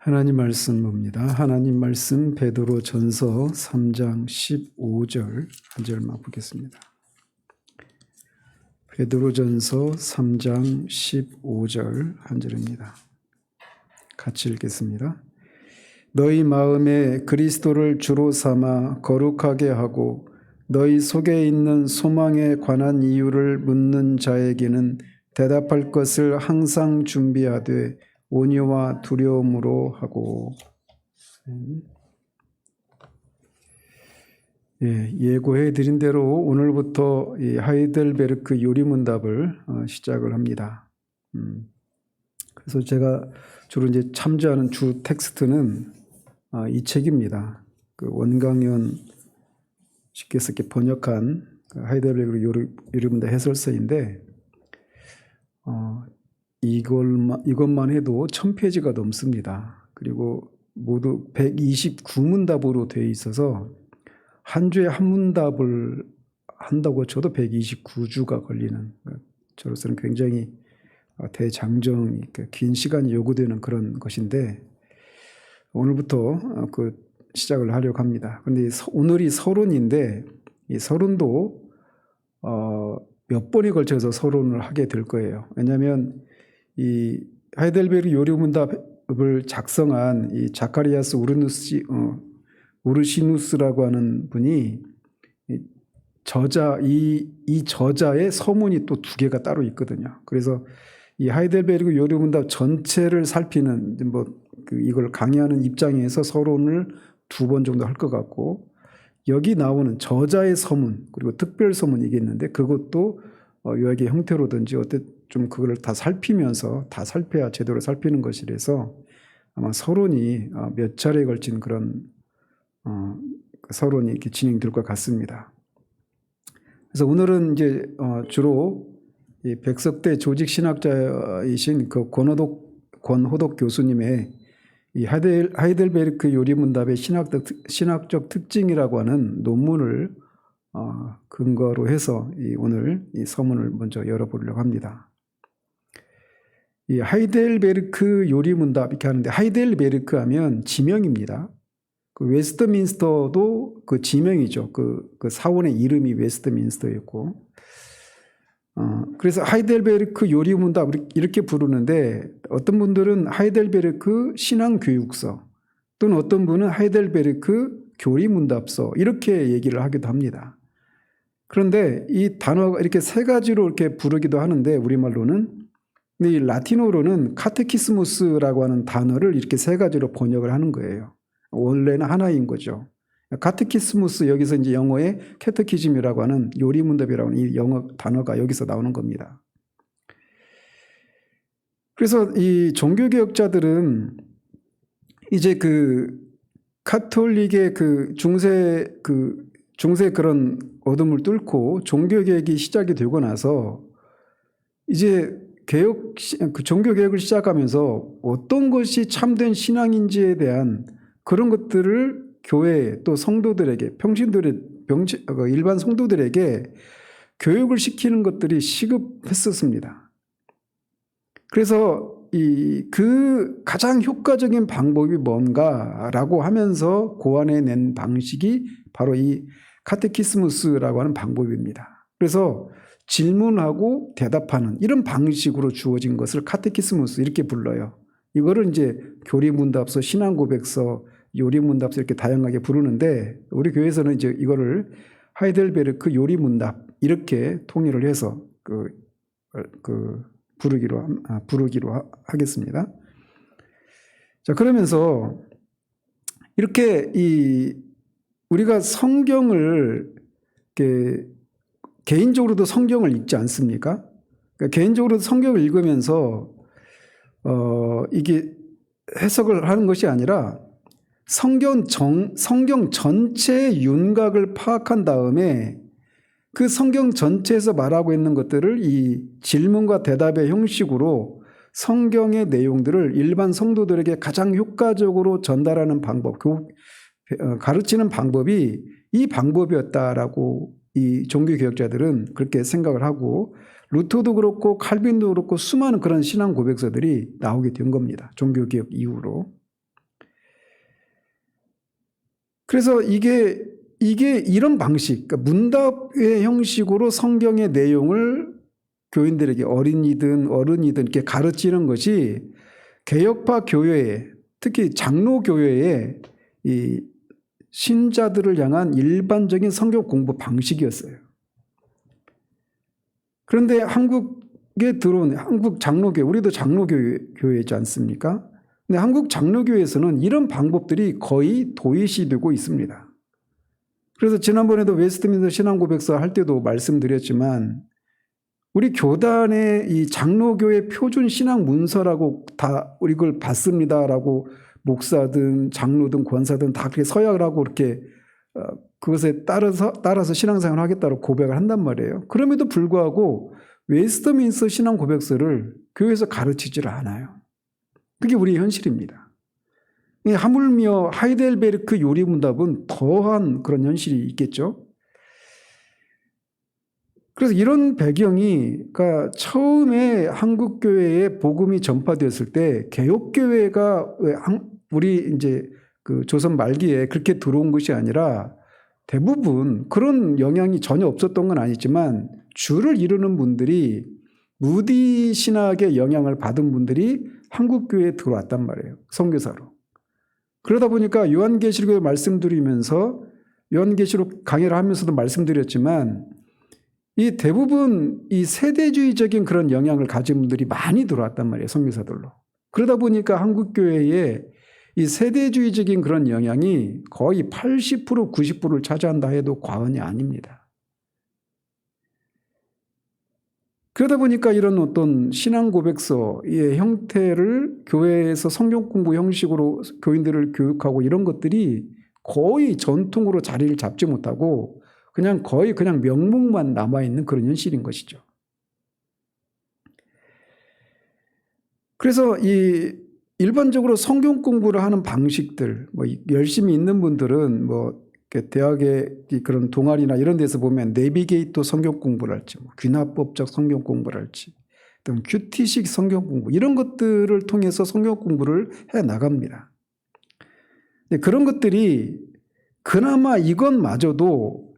하나님 말씀 봅니다. 하나님 말씀 베드로전서 3장 15절 한 절만 보겠습니다. 베드로전서 3장 15절 한 절입니다. 같이 읽겠습니다. 너희 마음에 그리스도를 주로 삼아 거룩하게 하고 너희 속에 있는 소망에 관한 이유를 묻는 자에게는 대답할 것을 항상 준비하되 온유와 두려움으로 하고. 예고해 드린 대로 오늘부터 이 하이델베르크 요리문답을 시작을 합니다. 그래서 제가 주로 이제 참조하는 주 텍스트는 이 책입니다. 그 원강현 씨께서 이렇게 번역한 하이델베르크 요리문답 해설서인데 이것만 해도 1000페이지가 넘습니다. 그리고 모두 129문답으로 되어 있어서 한 주에 한 문답을 한다고 쳐도 129주가 걸리는, 저로서는 굉장히 대장정이 긴 시간이 요구되는 그런 것인데 오늘부터 그 시작을 하려고 합니다. 그런데 오늘이 서론인데 이 서론도 몇 번에 걸쳐서 서론을 하게 될 거예요. 왜냐하면 이 하이델베르크 요리문답을 작성한 이 자카리아스 우르시누스라고 하는 분이 이 저자의 서문이 또 2개가 따로 있거든요. 그래서 이 하이델베르크 요리문답 전체를 살피는 이걸 강의하는 입장에서 서론을 2번 정도 할 것 같고, 여기 나오는 저자의 서문 그리고 특별 서문 이게 있는데 그것도 요약의 형태로든지 좀 그걸 다 살피면서 다 살펴야 제대로 살피는 것이라서 아마 서론이 몇 차례에 걸친 그런 서론이 이렇게 진행될 것 같습니다. 그래서 오늘은 이제 주로 이 백석대 조직신학자이신 그 권호독 교수님의 이 하이델베르크 요리문답의 신학적 특징이라고 하는 논문을 근거로 해서 오늘 이 서문을 먼저 열어보려고 합니다. 이 하이델베르크 요리문답 이렇게 하는데, 하이델베르크 하면 지명입니다. 그 웨스트민스터도 그 지명이죠. 그 사원의 이름이 웨스트민스터였고, 그래서 하이델베르크 요리문답 이렇게 부르는데, 어떤 분들은 하이델베르크 신앙교육서 또는 어떤 분은 하이델베르크 교리문답서 이렇게 얘기를 하기도 합니다. 그런데 이 단어가 이렇게 3가지로 이렇게 부르기도 하는데 우리말로는, 근데 이 라틴어로는 카테키스무스라고 하는 단어를 이렇게 3가지로 번역을 하는 거예요. 원래는 하나인 거죠. 카테키스무스, 여기서 이제 영어의 캐테키즘이라고 하는 요리문답이라고 하는 이 영어 단어가 여기서 나오는 겁니다. 그래서 이 종교개혁자들은 이제 그 카톨릭의 그 중세 그런 어둠을 뚫고 종교개혁이 시작이 되고 나서 이제 종교개혁을 시작하면서 어떤 것이 참된 신앙인지에 대한 그런 것들을 교회 또 성도들에게 일반 성도들에게 교육을 시키는 것들이 시급했었습니다. 그래서 그 가장 효과적인 방법이 뭔가라고 하면서 고안해낸 방식이 바로 이 카테키스무스라고 하는 방법입니다. 그래서 질문하고 대답하는 이런 방식으로 주어진 것을 카테키스무스 이렇게 불러요. 이거를 이제 교리문답서, 신앙고백서, 요리문답서 이렇게 다양하게 부르는데, 우리 교회에서는 이제 이거를 하이델베르크 요리문답 이렇게 통일을 해서 부르기로 하겠습니다. 자, 그러면서 이렇게 우리가 성경을 이렇게 개인적으로도 성경을 읽지 않습니까? 그러니까 개인적으로도 성경을 읽으면서 이게 해석을 하는 것이 아니라 성경 전체의 윤곽을 파악한 다음에 그 성경 전체에서 말하고 있는 것들을 이 질문과 대답의 형식으로 성경의 내용들을 일반 성도들에게 가장 효과적으로 전달하는 방법, 가르치는 방법이 이 방법이었다라고 이 종교개혁자들은 그렇게 생각을 하고, 루터도 그렇고 칼빈도 그렇고 수많은 그런 신앙 고백서들이 나오게 된 겁니다. 종교개혁 이후로. 그래서 이게 이런 방식, 그러니까 문답의 형식으로 성경의 내용을 교인들에게 어린이든 어른이든 이렇게 가르치는 것이 개혁파 교회에, 특히 장로 교회에 이 신자들을 향한 일반적인 성경 공부 방식이었어요. 그런데 한국에 들어온 한국 장로교회, 우리도 장로교회이지 않습니까? 근데 한국 장로교회에서는 이런 방법들이 거의 도외시되고 있습니다. 그래서 지난번에도 웨스트민스터 신앙고백서 할 때도 말씀드렸지만 우리 교단의 이 장로교회 표준 신앙 문서라고 다 우리 그걸 받습니다라고 목사든 장로든 권사든 다 그렇게 서약을 하고 이렇게 그것에 따라서 신앙생활을 하겠다고 고백을 한단 말이에요. 그럼에도 불구하고 웨스트민스터 신앙고백서를 교회에서 가르치지를 않아요. 그게 우리의 현실입니다. 하물며 하이델베르크 요리문답은 더한 그런 현실이 있겠죠. 그래서 이런 배경이, 그러니까 처음에 한국교회에 복음이 전파되었을 때 개혁교회가 우리 이제 그 조선 말기에 그렇게 들어온 것이 아니라 대부분 그런 영향이 전혀 없었던 건 아니지만 주를 이루는 분들이 무디 신학의 영향을 받은 분들이 한국교회에 들어왔단 말이에요. 선교사로. 그러다 보니까 요한계시록에 말씀드리면서 요한계시록 강의를 하면서도 말씀드렸지만 이 대부분 이 세대주의적인 그런 영향을 가진 분들이 많이 들어왔단 말이에요. 선교사들로. 그러다 보니까 한국교회에 이 세대주의적인 그런 영향이 거의 80% 90%를 차지한다 해도 과언이 아닙니다. 그러다 보니까 이런 어떤 신앙고백서의 형태를 교회에서 성경 공부 형식으로 교인들을 교육하고 이런 것들이 거의 전통으로 자리를 잡지 못하고 거의 명목만 남아있는 그런 현실인 것이죠. 그래서 이 일반적으로 성경 공부를 하는 방식들, 열심히 있는 분들은 대학의 그런 동아리나 이런 데서 보면 내비게이터 성경 공부를 할지, 귀납법적 성경 공부를 할지, 또는 큐티식 성경 공부 이런 것들을 통해서 성경 공부를 해 나갑니다. 그런 것들이 그나마 이것마저도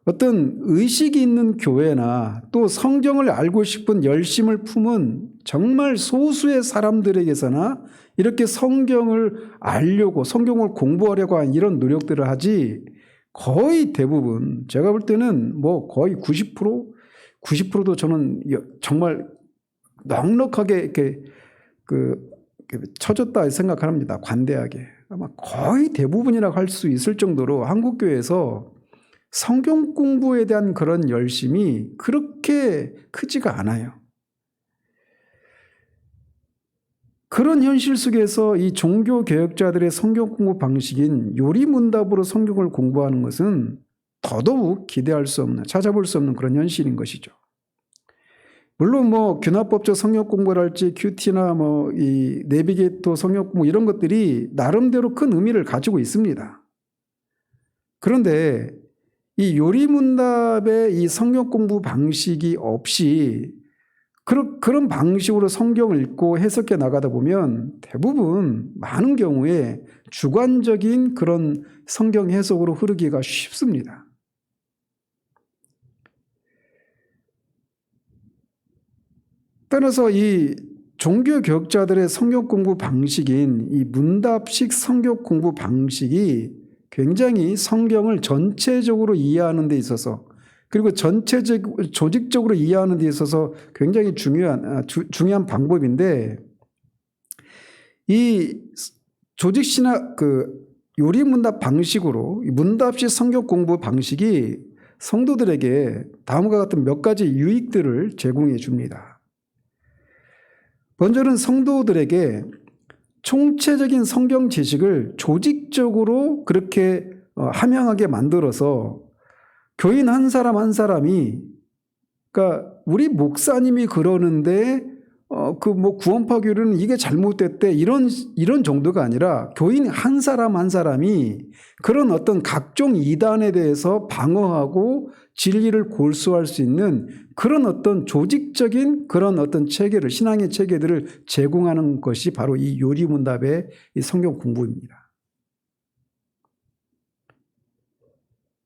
어떤 의식이 있는 교회나 또 성경을 알고 싶은 열심을 품은 정말 소수의 사람들에게서나 이렇게 성경을 알려고 성경을 공부하려고 하는 이런 노력들을 하지 거의 대부분 제가 볼 때는 거의 90%도 저는 정말 넉넉하게 이렇게 쳐졌다 생각합니다. 관대하게. 아마 거의 대부분이라고 할 수 있을 정도로 한국교회에서 성경 공부에 대한 그런 열심이 그렇게 크지가 않아요. 그런 현실 속에서 이 종교개혁자들의 성경 공부 방식인 요리문답으로 성경을 공부하는 것은 더더욱 기대할 수 없는, 찾아볼 수 없는 그런 현실인 것이죠. 물론 귀납법적 성경 공부를 할지 큐티나 이 내비게이터 성경 공부 이런 것들이 나름대로 큰 의미를 가지고 있습니다. 그런데 이 요리문답의 이 성경 공부 방식이 없이 그런 방식으로 성경을 읽고 해석해 나가다 보면 대부분 많은 경우에 주관적인 그런 성경 해석으로 흐르기가 쉽습니다. 따라서 이 종교개혁자들의 성경 공부 방식인 이 문답식 성경 공부 방식이 굉장히 성경을 전체적으로 이해하는 데 있어서 그리고 조직적으로 이해하는 데 있어서 굉장히 중요한 방법인데 이 조직신학 요리문답 방식으로 문답식 성경 공부 방식이 성도들에게 다음과 같은 몇 가지 유익들을 제공해 줍니다. 먼저는 성도들에게 총체적인 성경 지식을 조직적으로 그렇게 함양하게 만들어서 교인 한 사람 한 사람이, 그러니까 우리 목사님이 그러는데 구원파 교리는 이게 잘못됐대 이런 정도가 아니라 교인 한 사람 한 사람이 그런 어떤 각종 이단에 대해서 방어하고 진리를 골수할 수 있는 그런 어떤 조직적인 그런 어떤 체계를, 신앙의 체계들을 제공하는 것이 바로 이 요리문답의 이 성경 공부입니다.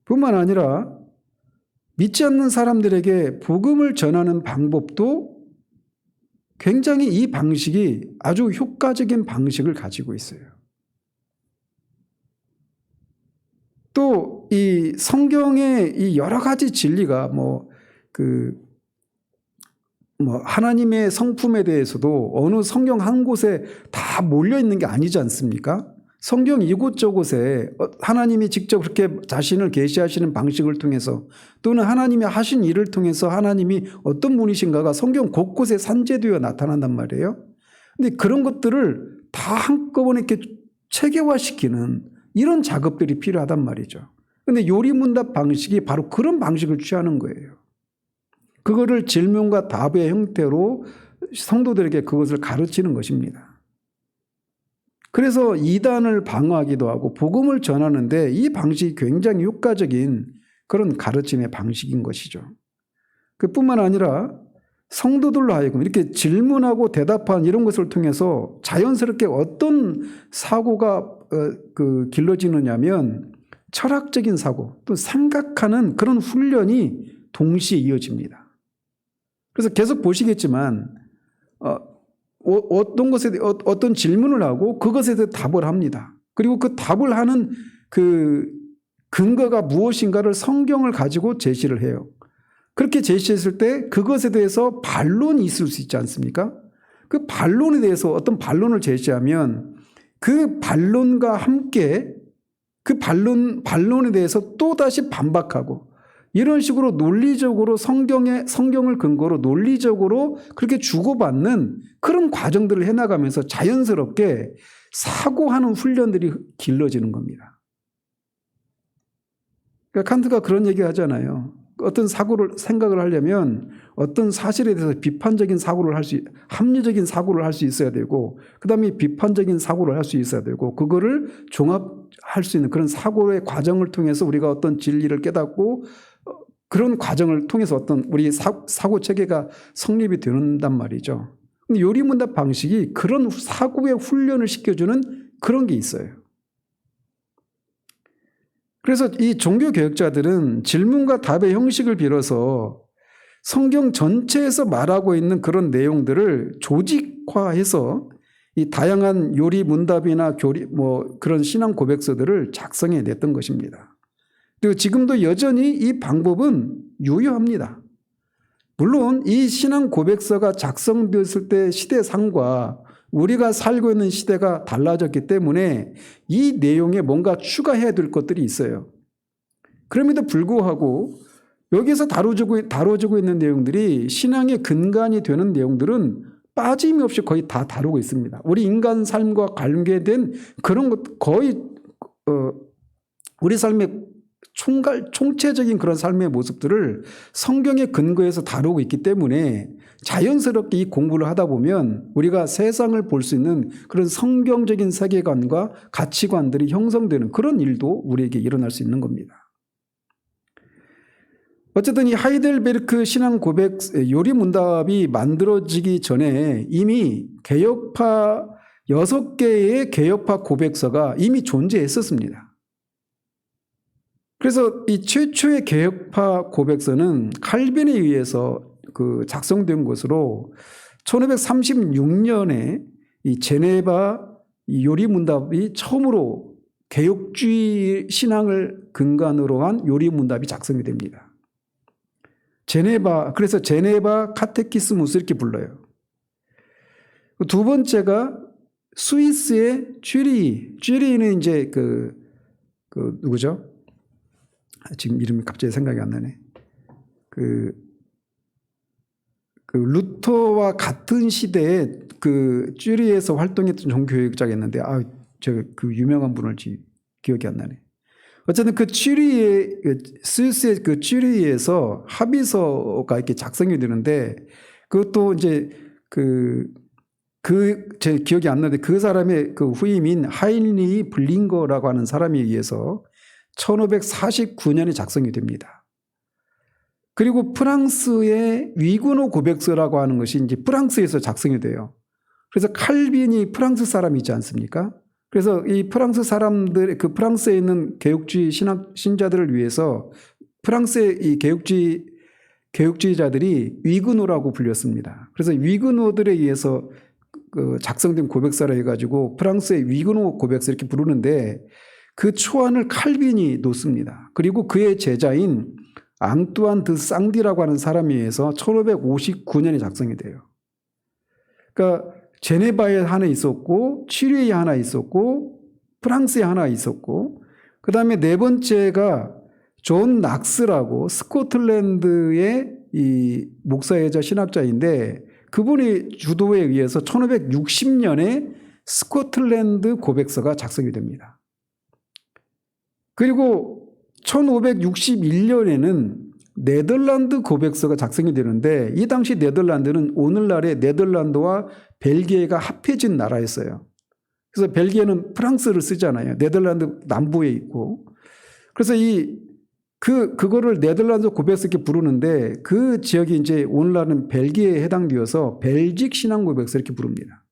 뿐만 아니라 믿지 않는 사람들에게 복음을 전하는 방법도 굉장히 이 방식이 아주 효과적인 방식을 가지고 있어요. 또 이 성경의 이 여러 가지 진리가 하나님의 성품에 대해서도 어느 성경 한 곳에 다 몰려 있는 게 아니지 않습니까? 성경 이곳저곳에 하나님이 직접 그렇게 자신을 계시하시는 방식을 통해서 또는 하나님이 하신 일을 통해서 하나님이 어떤 분이신가가 성경 곳곳에 산재되어 나타난단 말이에요. 근데 그런 것들을 다 한꺼번에 이렇게 체계화시키는 이런 작업들이 필요하단 말이죠. 근데 요리문답 방식이 바로 그런 방식을 취하는 거예요. 그거를 질문과 답의 형태로 성도들에게 그것을 가르치는 것입니다. 그래서 이단을 방어하기도 하고 복음을 전하는데 이 방식이 굉장히 효과적인 그런 가르침의 방식인 것이죠. 그뿐만 아니라 성도들로 하여금 이렇게 질문하고 대답한 이런 것을 통해서 자연스럽게 어떤 사고가 길러지느냐면 철학적인 사고, 또 생각하는 그런 훈련이 동시에 이어집니다. 그래서 계속 보시겠지만 어떤 질문을 하고 그것에 대해 답을 합니다. 그리고 그 답을 하는 그 근거가 무엇인가를 성경을 가지고 제시를 해요. 그렇게 제시했을 때 그것에 대해서 반론이 있을 수 있지 않습니까? 그 반론에 대해서 어떤 반론을 제시하면 그 반론과 함께 그 반론에 대해서 또다시 반박하고 이런 식으로 논리적으로 성경을 근거로 논리적으로 그렇게 주고받는 그런 과정들을 해나가면서 자연스럽게 사고하는 훈련들이 길러지는 겁니다. 그러니까 칸트가 그런 얘기 하잖아요. 어떤 생각을 하려면 어떤 사실에 대해서 비판적인 사고를 합리적인 사고를 할 수 있어야 되고, 그 다음에 비판적인 사고를 할 수 있어야 되고, 그거를 종합할 수 있는 그런 사고의 과정을 통해서 우리가 어떤 진리를 깨닫고, 그런 과정을 통해서 어떤 우리 사고 체계가 성립이 된단 말이죠. 근데 요리문답 방식이 그런 사고의 훈련을 시켜주는 그런 게 있어요. 그래서 이 종교개혁자들은 질문과 답의 형식을 빌어서 성경 전체에서 말하고 있는 그런 내용들을 조직화해서 이 다양한 요리문답이나 그런 신앙 고백서들을 작성해 냈던 것입니다. 그리고 지금도 여전히 이 방법은 유효합니다. 물론 이 신앙 고백서가 작성되었을 때 시대상과 우리가 살고 있는 시대가 달라졌기 때문에 이 내용에 뭔가 추가해야 될 것들이 있어요. 그럼에도 불구하고 여기서 다뤄지고 있는 내용들이 신앙의 근간이 되는 내용들은 빠짐없이 거의 다 다루고 있습니다. 우리 인간 삶과 관계된 그런 것 거의 우리 삶의 총체적인 그런 삶의 모습들을 성경의 근거에서 다루고 있기 때문에 자연스럽게 이 공부를 하다 보면 우리가 세상을 볼 수 있는 그런 성경적인 세계관과 가치관들이 형성되는 그런 일도 우리에게 일어날 수 있는 겁니다. 어쨌든 이 하이델베르크 신앙 고백 요리문답이 만들어지기 전에 이미 개혁파 6개의 개혁파 고백서가 이미 존재했었습니다. 그래서 이 최초의 개혁파 고백서는 칼빈에 의해서 작성된 것으로 1536년에 이 제네바 요리문답이 처음으로 개혁주의 신앙을 근간으로 한 요리문답이 작성이 됩니다. 그래서 제네바 카테키스무스 이렇게 불러요. 두 번째가 스위스의 쥐리히는 이제 누구죠? 지금 이름이 갑자기 생각이 안 나네. 루터와 같은 시대에 쥐리히에서 활동했던 종교개혁자가 있는데, 제가 그 유명한 분을 기억이 안 나네. 어쨌든 스위스의 쥐리히에서 합의서가 이렇게 작성이 되는데, 그것도 이제 제 기억이 안 나는데 그 사람의 그 후임인 하인리히 블링거라고 하는 사람에 의해서 1549년에 작성이 됩니다. 그리고 프랑스의 위구노 고백서라고 하는 것이 이제 프랑스에서 작성이 돼요. 그래서 칼빈이 프랑스 사람이지 않습니까? 그래서 이 프랑스 사람들, 그 프랑스에 있는 개혁주의 신자들을 위해서 프랑스의 이 개혁주의자들이 위그노라고 불렸습니다. 그래서 위그노들에 의해서 그 작성된 고백서라 해가지고 프랑스의 위그노 고백서 이렇게 부르는데 그 초안을 칼빈이 놓습니다. 그리고 그의 제자인 앙뚜안 드 쌍디라고 하는 사람에 의해서 1559년에 작성이 돼요. 그러니까 제네바에 하나 있었고 취리에 하나 있었고 프랑스에 하나 있었고 그 다음에 네 번째가 존 낙스라고 스코틀랜드의 이 목사이자 신학자인데 그분의 주도에 의해서 1560년에 스코틀랜드 고백서가 작성이 됩니다. 그리고 1561년에는 네덜란드 고백서가 작성이 되는데 이 당시 네덜란드는 오늘날의 네덜란드와 벨기에가 합해진 나라였어요. 그래서 벨기에는 프랑스를 쓰잖아요. 네덜란드 남부에 있고. 그래서 그거를 네덜란드 고백서 이렇게 부르는데 그 지역이 이제 오늘날은 벨기에에 해당되어서 벨직 신앙 고백서 이렇게 부릅니다.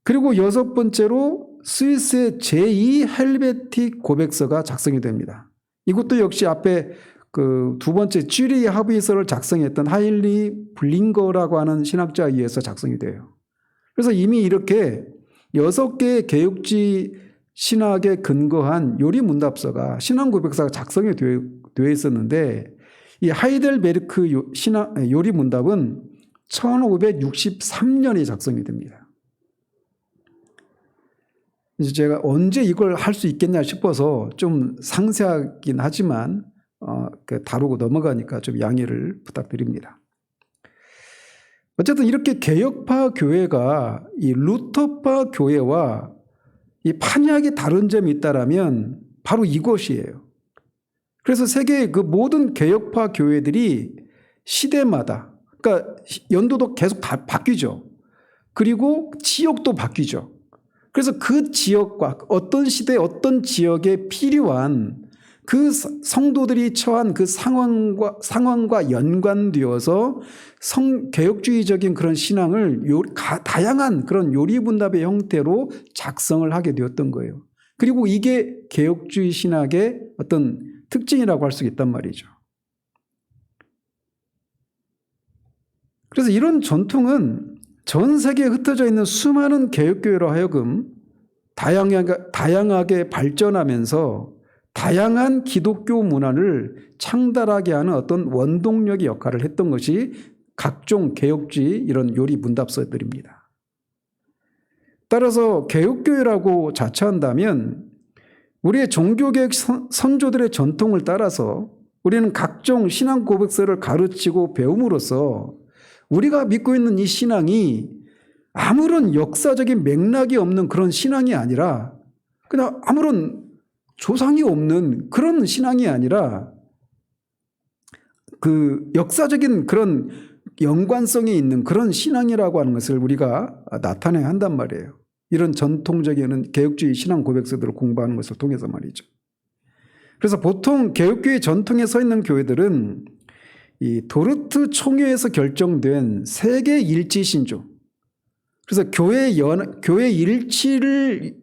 그리고 여섯 번째로 스위스의 제2 헬베틱 고백서가 작성이 됩니다. 이것도 역시 앞에 그 두 번째 쥐리 합의서를 작성했던 하일리 블링거라고 하는 신학자에 의해서 작성이 돼요. 그래서 이미 이렇게 6개의 개혁주의 신학에 근거한 요리문답서가 신앙고백서가 작성이 되어 있었는데 이 하이델베르크 요리문답은 1563년에 작성이 됩니다. 이제 제가 언제 이걸 할 수 있겠냐 싶어서 좀 상세하긴 하지만 다루고 넘어가니까 좀 양해를 부탁드립니다. 어쨌든 이렇게 개혁파 교회가 이 루터파 교회와 이 판이하게 다른 점이 있다라면 바로 이것이에요. 그래서 세계의 그 모든 개혁파 교회들이 시대마다, 그러니까 연도도 계속 바뀌죠. 그리고 지역도 바뀌죠. 그래서 그 지역과 어떤 시대 어떤 지역에 필요한 그 성도들이 처한 그 상황과 연관되어서 개혁주의적인 그런 신앙을 다양한 그런 요리분답의 형태로 작성을 하게 되었던 거예요. 그리고 이게 개혁주의 신학의 어떤 특징이라고 할 수 있단 말이죠. 그래서 이런 전통은 전 세계에 흩어져 있는 수많은 개혁교회로 하여금 다양하게 발전하면서 다양한 기독교 문화를 창달하게 하는 어떤 원동력의 역할을 했던 것이 각종 개혁주의 이런 요리 문답서들입니다. 따라서 개혁교회라고 자처한다면 우리의 종교개혁 선조들의 전통을 따라서 우리는 각종 신앙 고백서를 가르치고 배움으로써 우리가 믿고 있는 이 신앙이 아무런 역사적인 맥락이 없는 그런 신앙이 아니라 그냥 아무런 조상이 없는 그런 신앙이 아니라 그 역사적인 그런 연관성이 있는 그런 신앙이라고 하는 것을 우리가 나타내야 한단 말이에요. 이런 전통적인 개혁주의 신앙 고백서들을 공부하는 것을 통해서 말이죠. 그래서 보통 개혁교회 전통에 서 있는 교회들은 이 도르트 총회에서 결정된 세계 일치 신조. 그래서 교회 일치를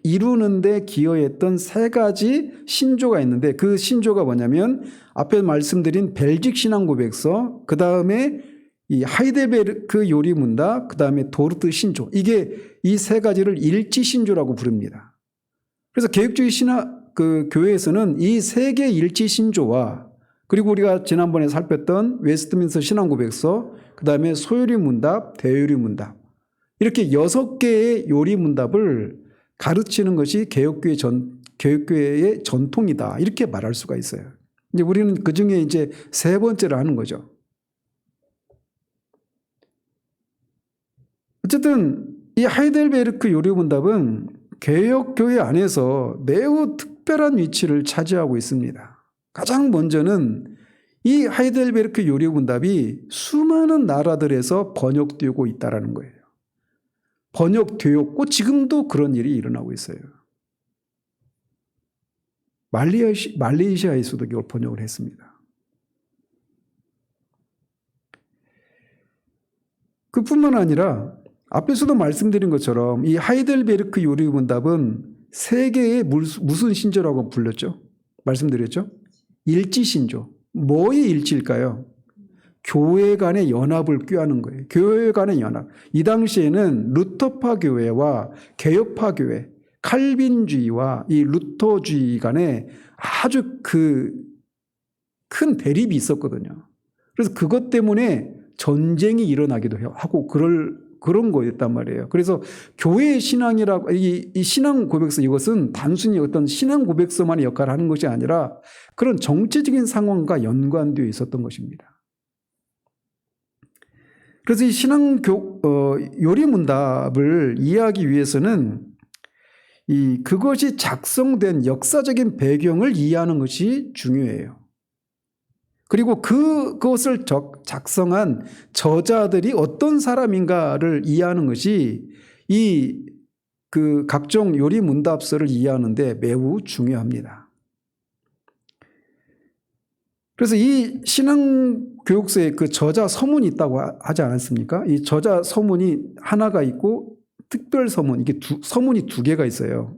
이루는데 기여했던 세 가지 신조가 있는데 그 신조가 뭐냐면 앞에 말씀드린 벨직 신앙 고백서, 그 다음에 이 하이델베르크 요리문답, 그 다음에 도르트 신조. 이게 이 세 가지를 일치 신조라고 부릅니다. 그래서 개혁주의 교회에서는 이 세 개 일치 신조와 그리고 우리가 지난번에 살폈던 웨스트민스터 신앙 고백서, 그 다음에 소요리 문답, 대요리 문답, 이렇게 6개의 요리 문답을 가르치는 것이 개혁교회의 전통이다. 이렇게 말할 수가 있어요. 이제 우리는 그 중에 이제 세 번째를 하는 거죠. 어쨌든 이 하이델베르크 요리 문답은 개혁교회 안에서 매우 특별한 위치를 차지하고 있습니다. 가장 먼저는 이 하이델베르크 요리 문답이 수많은 나라들에서 번역되고 있다는 거예요. 번역되었고 지금도 그런 일이 일어나고 있어요. 말레이시아에서도 이걸 번역을 했습니다. 그뿐만 아니라 앞에서도 말씀드린 것처럼 이 하이델베르크 요리문답은 세계의 무슨 신조라고 불렸죠? 말씀드렸죠? 일지신조. 뭐의 일치일까요? 교회 간의 연합을 꾀하는 거예요. 교회 간의 연합. 이 당시에는 루터파 교회와 개혁파 교회, 칼빈주의와 이 루터주의 간에 아주 큰 대립이 있었거든요. 그래서 그것 때문에 전쟁이 일어나기도 하고 그런 거였단 말이에요. 그래서 교회의 신앙이라고, 이 신앙 고백서, 이것은 단순히 어떤 신앙 고백서만의 역할을 하는 것이 아니라 그런 정치적인 상황과 연관되어 있었던 것입니다. 그래서 이 요리문답을 이해하기 위해서는 그것이 작성된 역사적인 배경을 이해하는 것이 중요해요. 그리고 그것을 작성한 저자들이 어떤 사람인가를 이해하는 것이 각종 요리문답서를 이해하는데 매우 중요합니다. 그래서 이 신앙교육서에 그 저자 서문이 있다고 하지 않았습니까? 이 저자 서문이 하나가 있고 특별 서문, 이게 서문이 두 개가 있어요.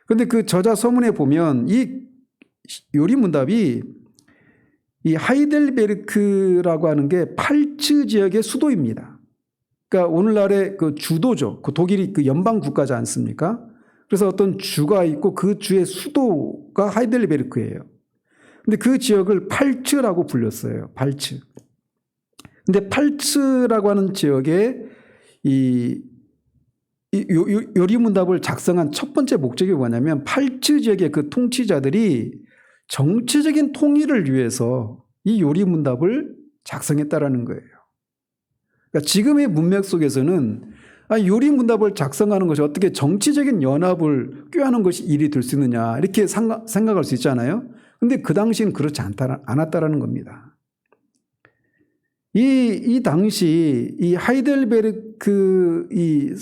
그런데 그 저자 서문에 보면 이 요리문답이 이 하이델베르크라고 하는 게 팔츠 지역의 수도입니다. 그러니까 오늘날의 그 주도죠. 그 독일이 그 연방 국가지 않습니까? 그래서 어떤 주가 있고 그 주의 수도가 하이델베르크예요. 근데 그 지역을 팔츠라고 불렸어요. 팔츠. 근데 팔츠라고 하는 지역에 요리문답을 작성한 첫 번째 목적이 뭐냐면 팔츠 지역의 그 통치자들이 정치적인 통일을 위해서 이 요리문답을 작성했다라는 거예요. 그러니까 지금의 문맥 속에서는 요리문답을 작성하는 것이 어떻게 정치적인 연합을 꾀하는 것이 일이 될 수 있느냐 이렇게 생각할 수 있잖아요. 근데 그 당시는 그렇지 않았다라는 겁니다. 이 당시 이 하이델베르크 이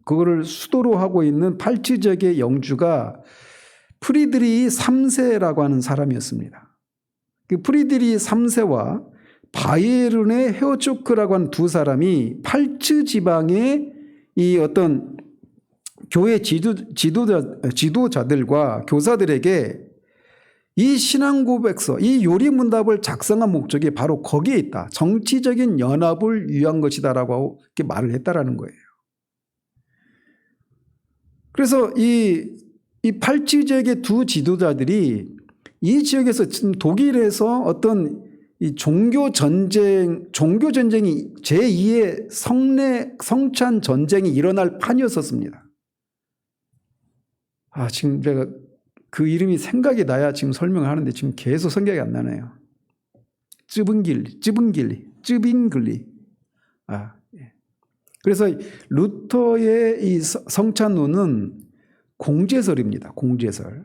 그거를 수도로 하고 있는 팔츠 지역의 영주가 프리드리히 3세라고 하는 사람이었습니다. 그 프리드리히 3세와 바이에른의 헤어초크라고 하는 두 사람이 팔츠 지방의 이 어떤 교회 지도자들과 교사들에게 이 신앙 고백서, 이 요리문답을 작성한 목적이 바로 거기에 있다. 정치적인 연합을 위한 것이다라고 이렇게 말을 했다라는 거예요. 그래서 이 팔츠 지역의 두 지도자들이 이 지역에서 지금 독일에서 어떤 이 종교 전쟁이 제2의 성찬 전쟁이 일어날 판이었었습니다. 지금 제가 그 이름이 생각이 나야 지금 설명을 하는데 지금 계속 생각이 안 나네요. 쯔빙글리. 예. 그래서 루터의 이 성찬론은 공제설입니다. 공제설.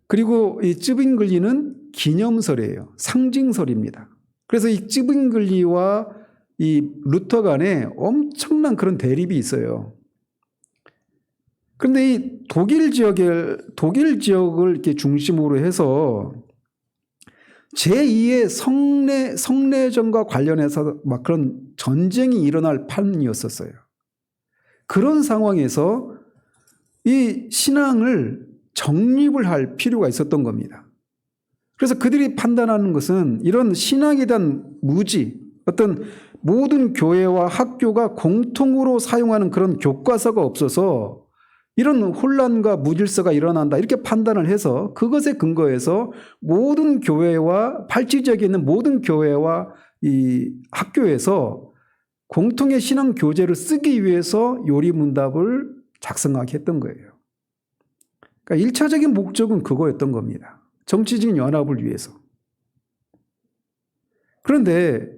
그리고 이 쯔빙글리는 기념설이에요. 상징설입니다. 그래서 이 쯔빙글리와 이 루터 간에 엄청난 그런 대립이 있어요. 그런데 이 독일 지역을 이렇게 중심으로 해서 제2의 성례전과 관련해서 막 그런 전쟁이 일어날 판이었었어요. 그런 상황에서 이 신앙을 정립을 할 필요가 있었던 겁니다. 그래서 그들이 판단하는 것은 이런 신앙에 대한 무지, 어떤 모든 교회와 학교가 공통으로 사용하는 그런 교과서가 없어서 이런 혼란과 무질서가 일어난다 이렇게 판단을 해서 그것에 근거해서 모든 교회와 팔츠 지역에 있는 모든 교회와 이 학교에서 공통의 신앙 교재를 쓰기 위해서 요리문답을 작성하게 했던 거예요. 그러니까 1차적인 목적은 그거였던 겁니다. 정치적인 연합을 위해서. 그런데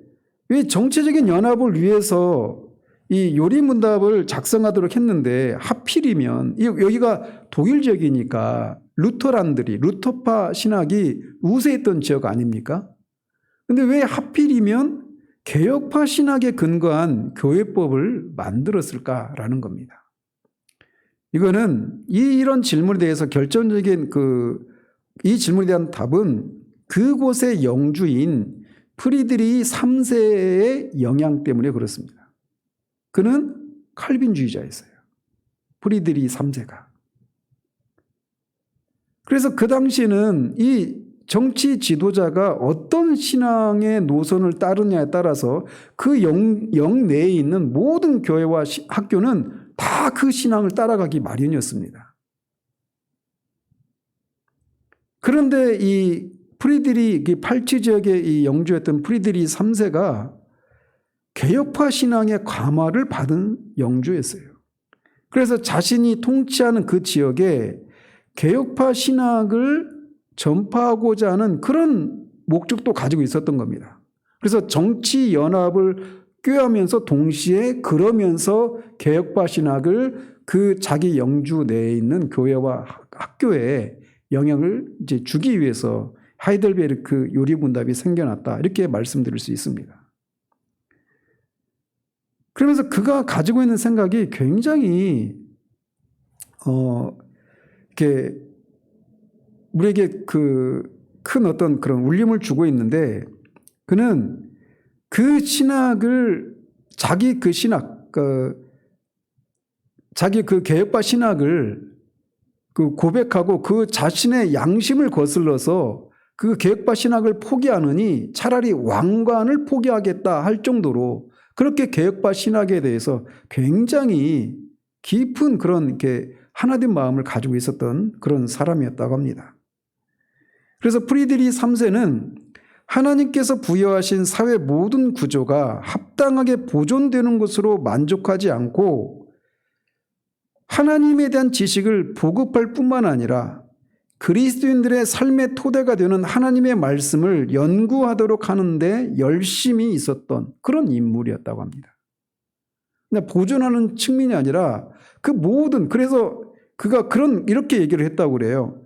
왜 정치적인 연합을 위해서 이 요리문답을 작성하도록 했는데 하필이면 여기가 독일 지역이니까 루터파 신학이 우세했던 지역 아닙니까? 그런데 왜 하필이면 개혁파 신학에 근거한 교회법을 만들었을까라는 겁니다. 이거는 이런 질문에 대해서 결정적인 이 질문에 대한 답은 그곳의 영주인 프리드리히 3세의 영향 때문에 그렇습니다. 그는 칼빈주의자였어요. 프리드리히 3세가. 그래서 그 당시에는 이 정치 지도자가 어떤 신앙의 노선을 따르냐에 따라서 그 영 내에 있는 모든 교회와 학교는 다 그 신앙을 따라가기 마련이었습니다. 그런데 이 팔치 지역에 이 영주했던 프리드리히 3세가 개혁파 신앙의 감화를 받은 영주였어요. 그래서 자신이 통치하는 그 지역에 개혁파 신학을 전파하고자 하는 그런 목적도 가지고 있었던 겁니다. 그래서 정치 연합을 꾀하면서 동시에 그러면서 개혁파 신학을 그 자기 영주 내에 있는 교회와 학교에 영향을 이제 주기 위해서 하이델베르크 요리문답이 생겨났다. 이렇게 말씀드릴 수 있습니다. 그러면서 그가 가지고 있는 생각이 굉장히 이렇게 우리에게 그 큰 어떤 그런 울림을 주고 있는데, 그는 그 신학을 자기 그 신학, 자기 그 개혁파 신학을 그 고백하고 그 자신의 양심을 거슬러서 그 개혁파 신학을 포기하느니 차라리 왕관을 포기하겠다 할 정도로 그렇게 개혁파 신학에 대해서 굉장히 깊은 그런 이렇게 하나된 마음을 가지고 있었던 그런 사람이었다고 합니다. 그래서 프리드리히 3세는 하나님께서 부여하신 사회 모든 구조가 합당하게 보존되는 것으로 만족하지 않고 하나님에 대한 지식을 보급할 뿐만 아니라 그리스도인들의 삶의 토대가 되는 하나님의 말씀을 연구하도록 하는데 열심히 있었던 그런 인물이었다고 합니다. 그냥 보존하는 측면이 아니라 그 모든, 그래서 그가 이렇게 얘기를 했다고 그래요.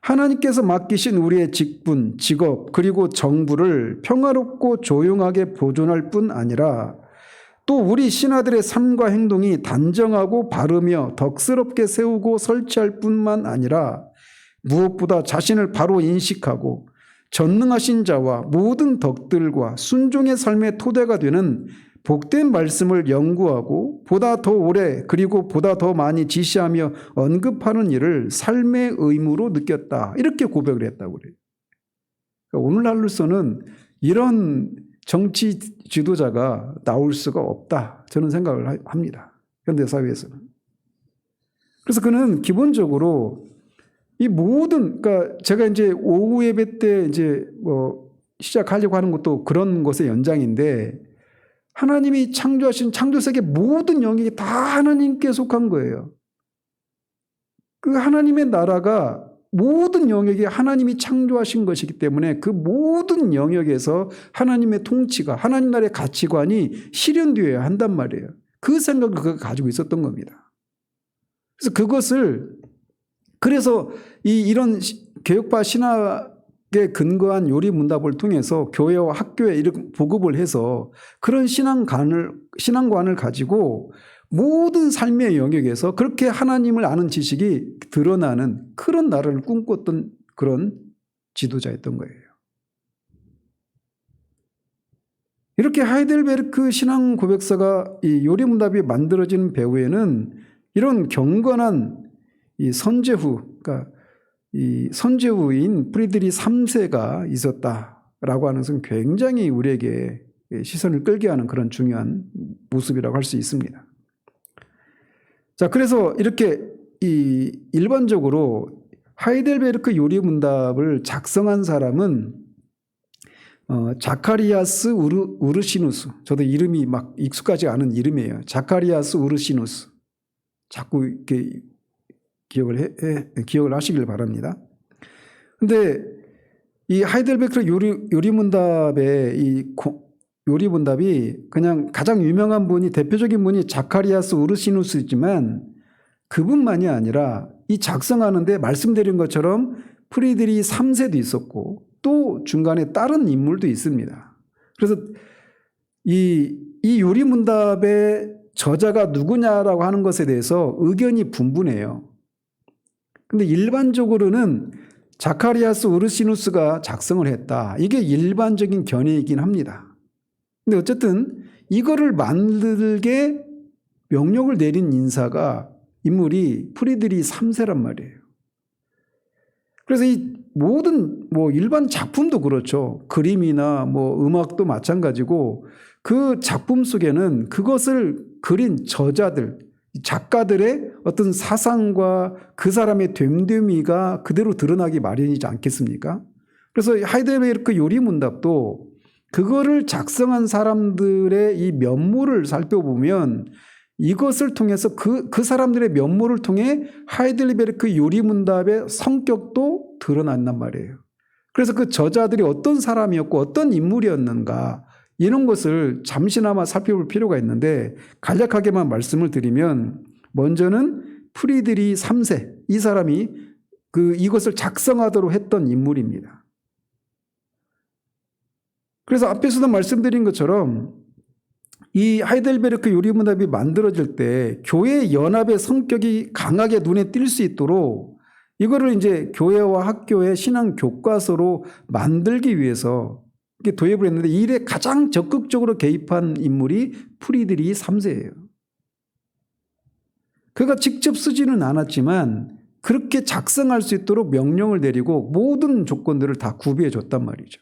하나님께서 맡기신 우리의 직분, 직업, 그리고 정부를 평화롭고 조용하게 보존할 뿐 아니라 또 우리 신하들의 삶과 행동이 단정하고 바르며 덕스럽게 세우고 설치할 뿐만 아니라 무엇보다 자신을 바로 인식하고 전능하신 자와 모든 덕들과 순종의 삶의 토대가 되는 복된 말씀을 연구하고 보다 더 오래 그리고 보다 더 많이 지시하며 언급하는 일을 삶의 의무로 느꼈다. 이렇게 고백을 했다고 그래요. 오늘날로서는 이런 정치 지도자가 나올 수가 없다. 저는 생각을 합니다. 현대사회에서는. 그래서 그는 기본적으로 이 모든, 그러니까 제가 이제 오후 예배 때 이제 시작하려고 하는 것도 그런 것의 연장인데, 하나님이 창조하신 창조세계 모든 영역이 다 하나님께 속한 거예요. 그 하나님의 나라가 모든 영역이 하나님이 창조하신 것이기 때문에 그 모든 영역에서 하나님의 통치가, 하나님 나라의 가치관이 실현되어야 한단 말이에요. 그 생각을 그가 가지고 있었던 겁니다. 그래서 그래서 이런 개혁파 신학에 근거한 요리문답을 통해서 교회와 학교에 이렇게 보급을 해서 그런 신앙관을 가지고 모든 삶의 영역에서 그렇게 하나님을 아는 지식이 드러나는 그런 나라를 꿈꿨던 그런 지도자였던 거예요. 이렇게 하이델베르크 신앙 고백서가 이 요리문답이 만들어진 배후에는 이런 경건한 이 선제후, 그러니까 이 선제후인 프리드리히 3세가 있었다라고 하는 것은 굉장히 우리에게 시선을 끌게 하는 그런 중요한 모습이라고 할 수 있습니다. 자, 그래서 이렇게 일반적으로 하이델베르크 요리문답을 작성한 사람은 자카리아스 우르시누스. 저도 이름이 막 익숙하지 않은 이름이에요. 자카리아스 우르시누스. 자꾸 이렇게 기억을 하시길 바랍니다. 근데 이 하이델베르크 요리문답의 요리문답이 그냥 가장 유명한 분이, 대표적인 분이 자카리아스 우르시누스이지만 그분만이 아니라 이 작성하는데 말씀드린 것처럼 프리드리히 3세도 있었고 또 중간에 다른 인물도 있습니다. 그래서 이 요리문답의 저자가 누구냐라고 하는 것에 대해서 의견이 분분해요. 근데 일반적으로는 자카리아스 우르시누스가 작성을 했다. 이게 일반적인 견해이긴 합니다. 근데 어쨌든 이거를 만들게 명령을 내린 인물이 프리드리 3세란 말이에요. 그래서 이 모든 일반 작품도 그렇죠. 그림이나 음악도 마찬가지고 그 작품 속에는 그것을 그린 저자들, 작가들의 어떤 사상과 그 사람의 됨됨이가 그대로 드러나기 마련이지 않겠습니까? 그래서 하이델베르크 요리문답도 그거를 작성한 사람들의 이 면모를 살펴보면 이것을 통해서 그 사람들의 면모를 통해 하이델베르크 요리문답의 성격도 드러난단 말이에요. 그래서 그 저자들이 어떤 사람이었고 어떤 인물이었는가 이런 것을 잠시나마 살펴볼 필요가 있는데 간략하게만 말씀을 드리면 먼저는 프리드리 3세 이 사람이 이것을 작성하도록 했던 인물입니다. 그래서 앞에서도 말씀드린 것처럼 이 하이델베르크 요리문답이 만들어질 때 교회 연합의 성격이 강하게 눈에 띌 수 있도록 이거를 이제 교회와 학교의 신앙 교과서로 만들기 위해서 이렇게 도입을 했는데 이 일에 가장 적극적으로 개입한 인물이 프리드리 3세예요. 그가 직접 쓰지는 않았지만 그렇게 작성할 수 있도록 명령을 내리고 모든 조건들을 다 구비해 줬단 말이죠.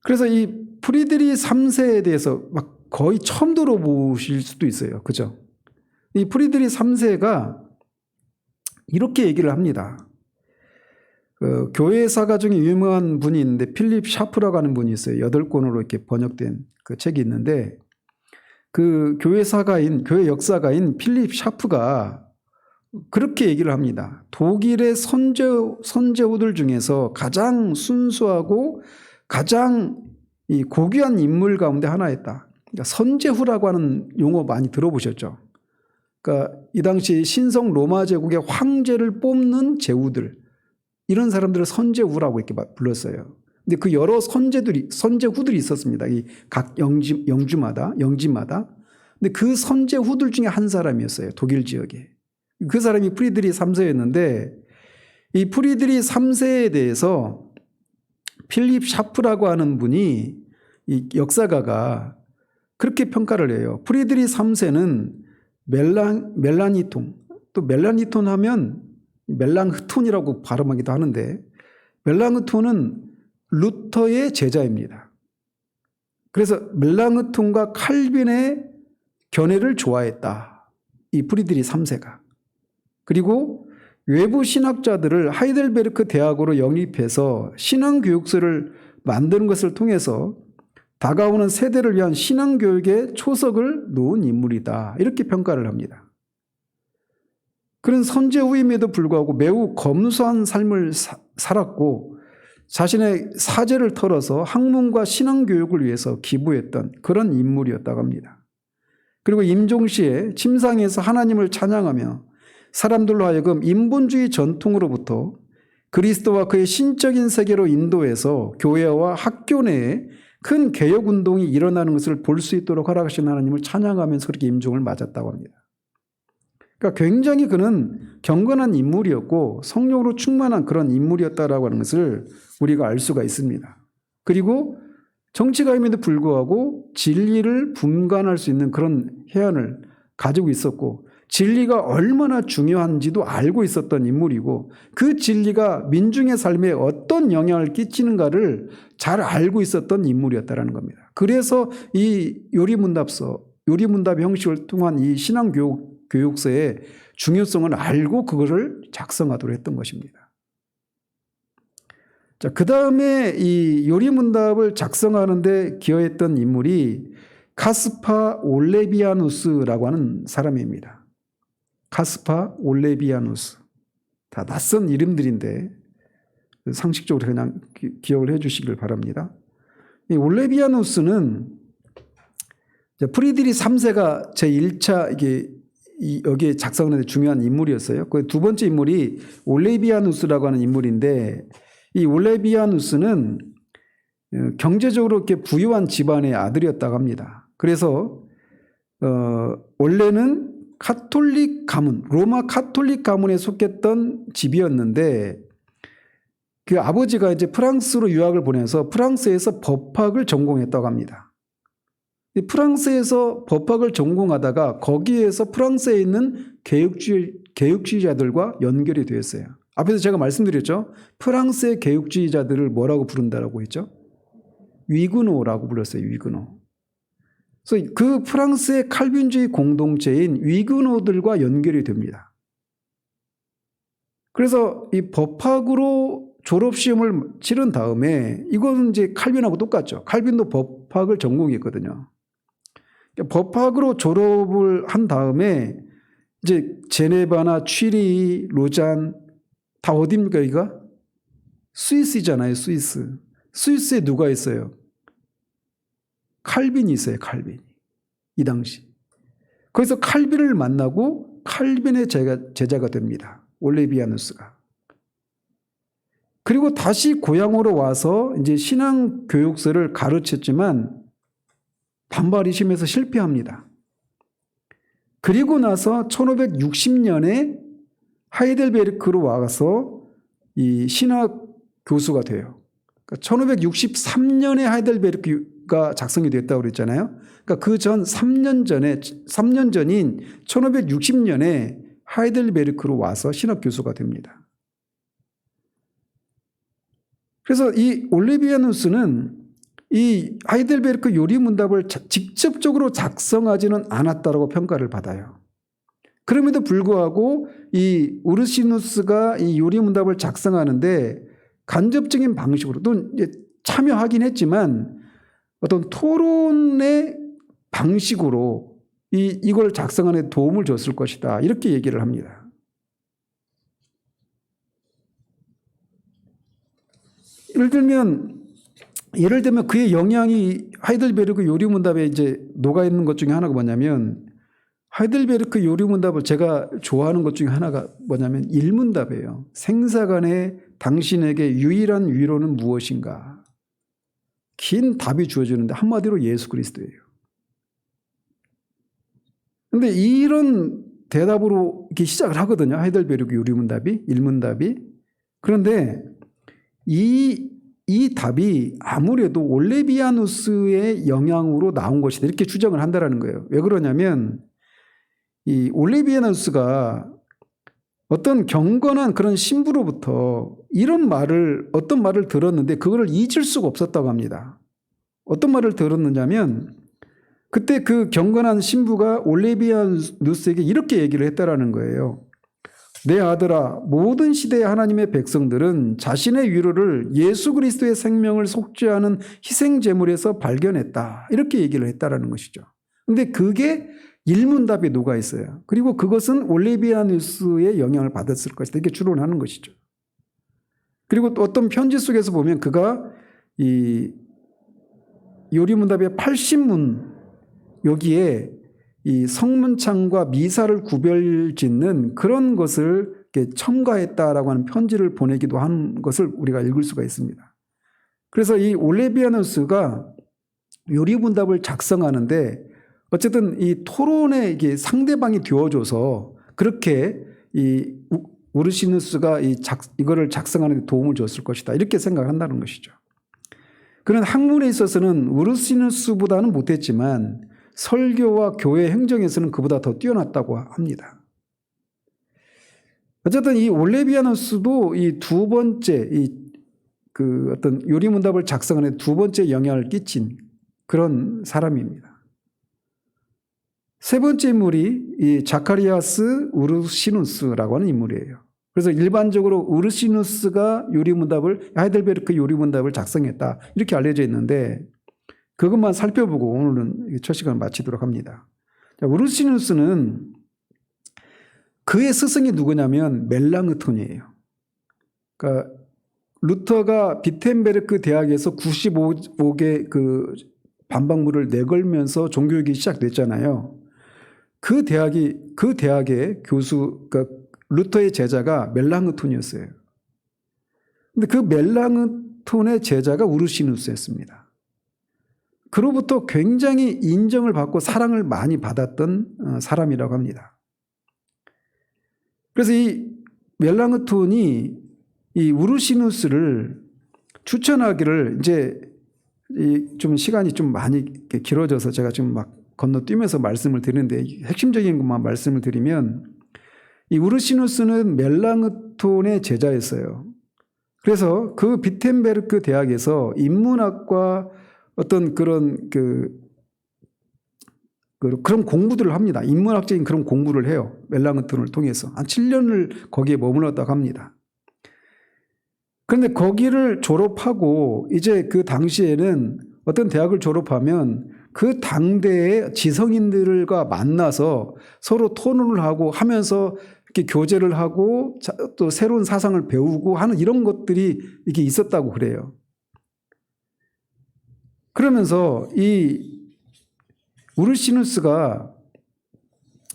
그래서 이 프리드리 3세에 대해서 막 거의 처음 들어보실 수도 있어요. 그죠? 이 프리드리 3세가 이렇게 얘기를 합니다. 교회사가 중에 유명한 분이 있는데 필립 샤프라고 하는 분이 있어요. 8권으로 이렇게 번역된 그 책이 있는데 그 교회 역사가인 필립 샤프가 그렇게 얘기를 합니다. 독일의 선제후들 중에서 가장 순수하고 가장 이 고귀한 인물 가운데 하나였다. 그러니까 선제후라고 하는 용어 많이 들어보셨죠? 그러니까 이 당시 신성 로마 제국의 황제를 뽑는 제후들 이런 사람들을 선제후라고 이렇게 불렀어요. 근데 그 여러 선제후들이 있었습니다. 이 각 영지마다. 근데 그 선제후들 중에 한 사람이었어요. 독일 지역에. 그 사람이 프리드리 3세였는데 이 프리드리 3세에 대해서 필립 샤프라고 하는 분이 이 역사가가 그렇게 평가를 해요. 프리드리 3세는 멜라니톤, 또 멜라니톤 하면 멜랑흐톤이라고 발음하기도 하는데 멜랑흐톤은 루터의 제자입니다. 그래서 멜랑흐톤과 칼빈의 견해를 좋아했다. 이 프리드리 3세가. 그리고 외부 신학자들을 하이델베르크 대학으로 영입해서 신앙교육서를 만드는 것을 통해서 다가오는 세대를 위한 신앙교육의 초석을 놓은 인물이다. 이렇게 평가를 합니다. 그런 선제후임에도 불구하고 매우 검소한 삶을 살았고 자신의 사재를 털어서 학문과 신앙교육을 위해서 기부했던 그런 인물이었다고 합니다. 그리고 임종시에 침상에서 하나님을 찬양하며 사람들로 하여금 인본주의 전통으로부터 그리스도와 그의 신적인 세계로 인도해서 교회와 학교 내에 큰 개혁운동이 일어나는 것을 볼 수 있도록 허락하신 하나님을 찬양하면서 그렇게 임종을 맞았다고 합니다. 그러니까 굉장히 그는 경건한 인물이었고 성령으로 충만한 그런 인물이었다라고 하는 것을 우리가 알 수가 있습니다. 그리고 정치가임에도 불구하고 진리를 분간할 수 있는 그런 해안을 가지고 있었고 진리가 얼마나 중요한지도 알고 있었던 인물이고 그 진리가 민중의 삶에 어떤 영향을 끼치는가를 잘 알고 있었던 인물이었다라는 겁니다. 그래서 이 요리문답 형식을 통한 이 신앙교육서의 중요성을 알고 그것을 작성하도록 했던 것입니다. 자, 그 다음에 이 요리문답을 작성하는데 기여했던 인물이 카스파 올레비아누스라고 하는 사람입니다. 카스파 올레비아누스. 다 낯선 이름들인데 상식적으로 그냥 기억을 해 주시길 바랍니다. 이 올레비아누스는 프리드리 3세가 제1차 여기에 작성하는 데 중요한 인물이었어요. 그 두 번째 인물이 올레비아누스라고 하는 인물인데 이 올레비아누스는 경제적으로 이렇게 부유한 집안의 아들이었다고 합니다. 그래서 원래는 카톨릭 가문, 로마 카톨릭 가문에 속했던 집이었는데 그 아버지가 이제 프랑스로 유학을 보내서 프랑스에서 법학을 전공했다고 합니다. 이 프랑스에서 법학을 전공하다가 거기에서 프랑스에 있는 개혁주의자들과 연결이 되었어요. 앞에서 제가 말씀드렸죠. 프랑스의 개혁주의자들을 뭐라고 부른다라고 했죠? 위그노라고 불렀어요. 위그노. 그래서 그 프랑스의 칼빈주의 공동체인 위그노들과 연결이 됩니다. 그래서 이 법학으로 졸업시험을 치른 다음에, 이건 이제 칼빈하고 똑같죠. 칼빈도 법학을 전공했거든요. 법학으로 졸업을 한 다음에 이제 제네바나 취리, 로잔 다 어디입니까? 여기가 스위스잖아요. 스위스. 스위스에 누가 있어요? 칼빈이 있어요. 칼빈이. 이 당시. 거기서 칼빈을 만나고 칼빈의 제자가 됩니다. 올레비아누스가. 그리고 다시 고향으로 와서 이제 신앙 교육서를 가르쳤지만 반발이 심해서 실패합니다. 그리고 나서 1560년에 하이델베르크로 와서 이 신학 교수가 돼요. 그러니까 1563년에 하이델베르크가 작성이 됐다고 그랬잖아요. 그러니까 그 전 3년 전인 1560년에 하이델베르크로 와서 신학 교수가 됩니다. 그래서 이 올레비아누스는 이 하이델베르크 요리문답을 직접적으로 작성하지는 않았다라고 평가를 받아요. 그럼에도 불구하고 이 우르시누스가 이 요리문답을 작성하는데 간접적인 방식으로 또 참여하긴 했지만 어떤 토론의 방식으로 이걸 작성하는 데 도움을 줬을 것이다. 이렇게 얘기를 합니다. 예를 들면 그의 영향이 하이델베르크 요리문답에 이제 녹아 있는 것 중에 하나가 뭐냐면, 하이델베르크 요리문답을 제가 좋아하는 것 중에 하나가 뭐냐면 1문답이에요. 생사간에 당신에게 유일한 위로는 무엇인가? 긴 답이 주어지는데 한마디로 예수 그리스도예요. 그런데 이런 대답으로 이렇게 시작을 하거든요. 하이델베르크 요리문답이 1문답이. 그런데 이 답이 아무래도 올레비아누스의 영향으로 나온 것이다 이렇게 추정을 한다는 거예요. 왜 그러냐면 이 올레비아누스가 어떤 경건한 그런 신부로부터 어떤 말을 들었는데 그거를 잊을 수가 없었다고 합니다. 어떤 말을 들었느냐면 그때 그 경건한 신부가 올레비아누스에게 이렇게 얘기를 했다라는 거예요. 내 아들아, 모든 시대의 하나님의 백성들은 자신의 위로를 예수 그리스도의 생명을 속죄하는 희생제물에서 발견했다. 이렇게 얘기를 했다라는 것이죠. 그런데 그게 1문답에 녹아 있어요. 그리고 그것은 올레비아누스의 영향을 받았을 것이다. 이렇게 추론하는 것이죠. 그리고 또 어떤 편지 속에서 보면 그가 이 요리문답의 80문 여기에 이 성문창과 미사를 구별짓는 그런 것을 첨가했다라고 하는 편지를 보내기도 한 것을 우리가 읽을 수가 있습니다. 그래서 이 올레비아누스가 요리문답을 작성하는데 어쨌든 이 토론에 이게 상대방이 되어줘서 그렇게 이 우르시누스가 이거를 작성하는 데 도움을 줬을 것이다. 이렇게 생각한다는 것이죠. 그런 학문에 있어서는 우르시누스보다는 못했지만 설교와 교회 행정에서는 그보다 더 뛰어났다고 합니다. 어쨌든 이 올레비아누스도 이 두 번째 그 어떤 요리문답을 작성하는 두 번째 영향을 끼친 그런 사람입니다. 세 번째 인물이 이 자카리아스 우르시누스라고 하는 인물이에요. 그래서 일반적으로 우르시누스가 하이델베르크 요리문답을 작성했다 이렇게 알려져 있는데 그것만 살펴보고 오늘은 첫 시간을 마치도록 합니다. 우르시누스는 그의 스승이 누구냐면 멜랑흐톤이에요. 그러니까 루터가 비텐베르크 대학에서 95개 그 반박문을 내걸면서 종교육이 시작됐잖아요. 그 대학의 교수, 그러니까 루터의 제자가 멜랑흐톤이었어요. 근데 그 멜랑흐톤의 제자가 우르시누스였습니다. 그로부터 굉장히 인정을 받고 사랑을 많이 받았던 사람이라고 합니다. 그래서 이 멜랑흐톤이 이 우르시누스를 추천하기를 이제 좀 시간이 좀 많이 길어져서 제가 좀 막 건너뛰면서 말씀을 드리는데 핵심적인 것만 말씀을 드리면 이 우르시누스는 멜랑흐톤의 제자였어요. 그래서 그 비텐베르크 대학에서 인문학과 어떤 그런 그런 공부들을 합니다. 인문학적인 그런 공부를 해요. 멜랑흐톤을 통해서. 한 7년을 거기에 머물렀다고 합니다. 그런데 거기를 졸업하고 이제 그 당시에는 어떤 대학을 졸업하면 그 당대의 지성인들과 만나서 서로 토론을 하고 하면서 이렇게 교제를 하고 또 새로운 사상을 배우고 하는 이런 것들이 이렇게 있었다고 그래요. 그러면서 이 우르시누스가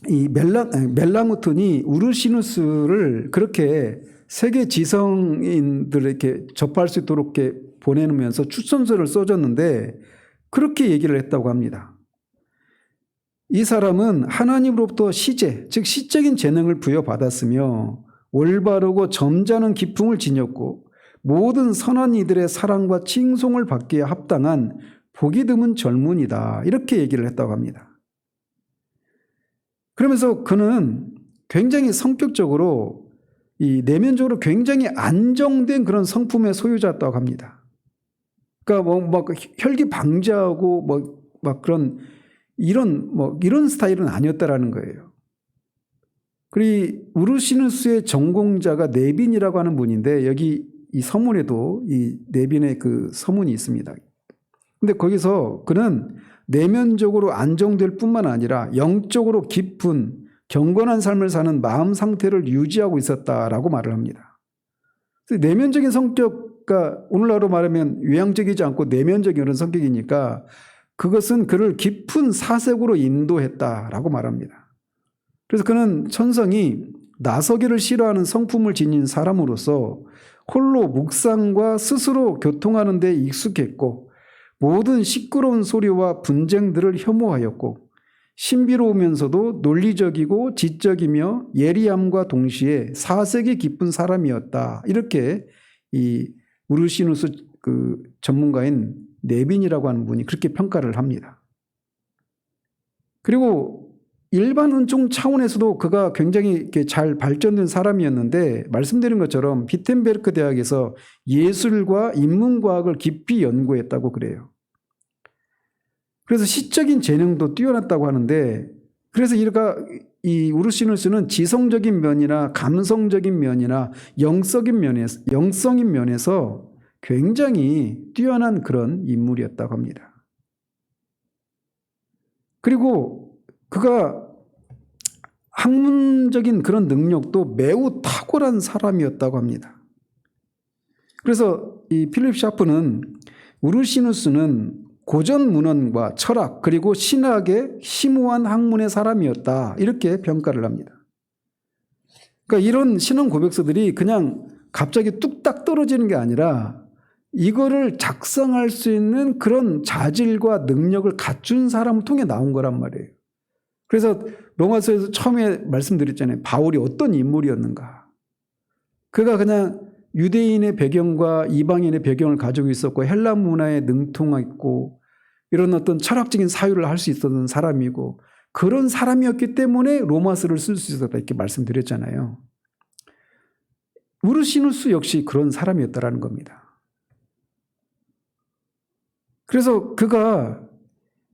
이 멜랑흐톤이 우르시누스를 그렇게 세계 지성인들에게 접할 수 있도록 이렇게 보내면서 추천서를 써줬는데 그렇게 얘기를 했다고 합니다. 이 사람은 하나님으로부터 시제, 즉 시적인 재능을 부여받았으며 올바르고 점잖은 기품을 지녔고 모든 선한 이들의 사랑과 칭송을 받기에 합당한 복이 드문 젊은이다. 이렇게 얘기를 했다고 합니다. 그러면서 그는 굉장히 성격적으로 이 내면적으로 굉장히 안정된 그런 성품의 소유자였다고 합니다. 그러니까 막 혈기방자하고 막 그런 이런 스타일은 아니었다라는 거예요. 그리고 우르시누스의 전공자가 네빈이라고 하는 분인데 여기 이 서문에도 이 네빈의 그 서문이 있습니다. 근데 거기서 그는 내면적으로 안정될 뿐만 아니라 영적으로 깊은 경건한 삶을 사는 마음 상태를 유지하고 있었다라고 말을 합니다. 내면적인 성격과 오늘날로 말하면 외향적이지 않고 내면적인 그런 성격이니까 그것은 그를 깊은 사색으로 인도했다라고 말합니다. 그래서 그는 천성이 나서기를 싫어하는 성품을 지닌 사람으로서 홀로 묵상과 스스로 교통하는 데 익숙했고 모든 시끄러운 소리와 분쟁들을 혐오하였고 신비로우면서도 논리적이고 지적이며 예리함과 동시에 사색이 깊은 사람이었다. 이렇게 이 우르시누스 그 전문가인 네빈이라고 하는 분이 그렇게 평가를 합니다. 그리고 일반 은총 차원에서도 그가 굉장히 이렇게 잘 발전된 사람이었는데 말씀드린 것처럼 비텐베르크 대학에서 예술과 인문과학을 깊이 연구했다고 그래요. 그래서 시적인 재능도 뛰어났다고 하는데 그래서 이 우르시누스는 지성적인 면이나 감성적인 면이나 영성인 면에서 굉장히 뛰어난 그런 인물이었다고 합니다. 그리고 그가 학문적인 그런 능력도 매우 탁월한 사람이었다고 합니다. 그래서 이 필립 샤프는 우르시누스는 고전 문헌과 철학 그리고 신학의 심오한 학문의 사람이었다 이렇게 평가를 합니다. 그러니까 이런 신앙 고백서들이 그냥 갑자기 뚝딱 떨어지는 게 아니라 이거를 작성할 수 있는 그런 자질과 능력을 갖춘 사람을 통해 나온 거란 말이에요. 그래서 로마서에서 처음에 말씀드렸잖아요. 바울이 어떤 인물이었는가. 그가 그냥 유대인의 배경과 이방인의 배경을 가지고 있었고 헬라 문화에 능통했고 이런 어떤 철학적인 사유를 할 수 있었던 사람이고 그런 사람이었기 때문에 로마서를 쓸 수 있었다 이렇게 말씀드렸잖아요. 우르시누스 역시 그런 사람이었다라는 겁니다. 그래서 그가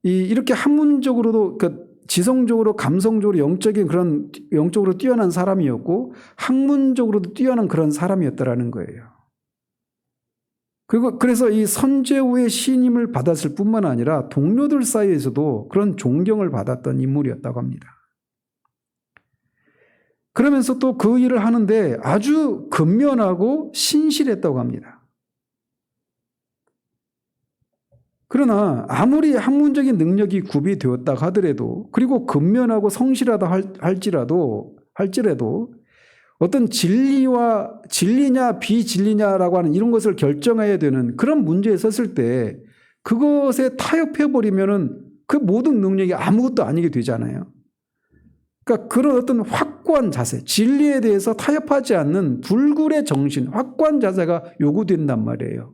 이렇게 학문적으로도 지성적으로 감성적으로 영적으로 뛰어난 사람이었고 학문적으로도 뛰어난 그런 사람이었다라는 거예요. 그래서 이 선제후의 신임을 받았을 뿐만 아니라 동료들 사이에서도 그런 존경을 받았던 인물이었다고 합니다. 그러면서 또 그 일을 하는데 아주 근면하고 신실했다고 합니다. 그러나 아무리 학문적인 능력이 구비되었다 하더라도 그리고 근면하고 성실하다 할지라도 어떤 진리냐 비진리냐라고 하는 이런 것을 결정해야 되는 그런 문제에 섰을 때 그것에 타협해버리면은 그 모든 능력이 아무것도 아니게 되잖아요. 그러니까 그런 어떤 확고한 자세, 진리에 대해서 타협하지 않는 불굴의 정신, 확고한 자세가 요구된단 말이에요.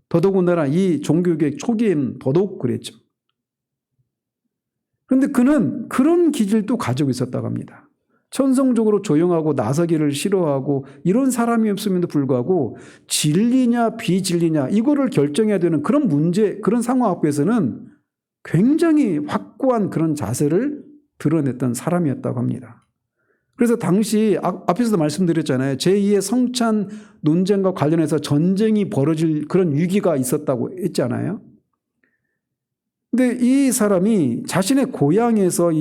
더더군다나 이 종교개혁 초기에는 더더욱 그랬죠. 그런데 그는 그런 기질도 가지고 있었다고 합니다. 천성적으로 조용하고 나서기를 싫어하고 이런 사람이었음에도 불구하고 진리냐 비진리냐 이거를 결정해야 되는 그런 문제, 그런 상황 앞에서는 굉장히 확고한 그런 자세를 드러냈던 사람이었다고 합니다. 그래서 당시 앞에서도 말씀드렸잖아요. 제2의 성찬 논쟁과 관련해서 전쟁이 벌어질 그런 위기가 있었다고 했잖아요. 근데 이 사람이 자신의 고향에서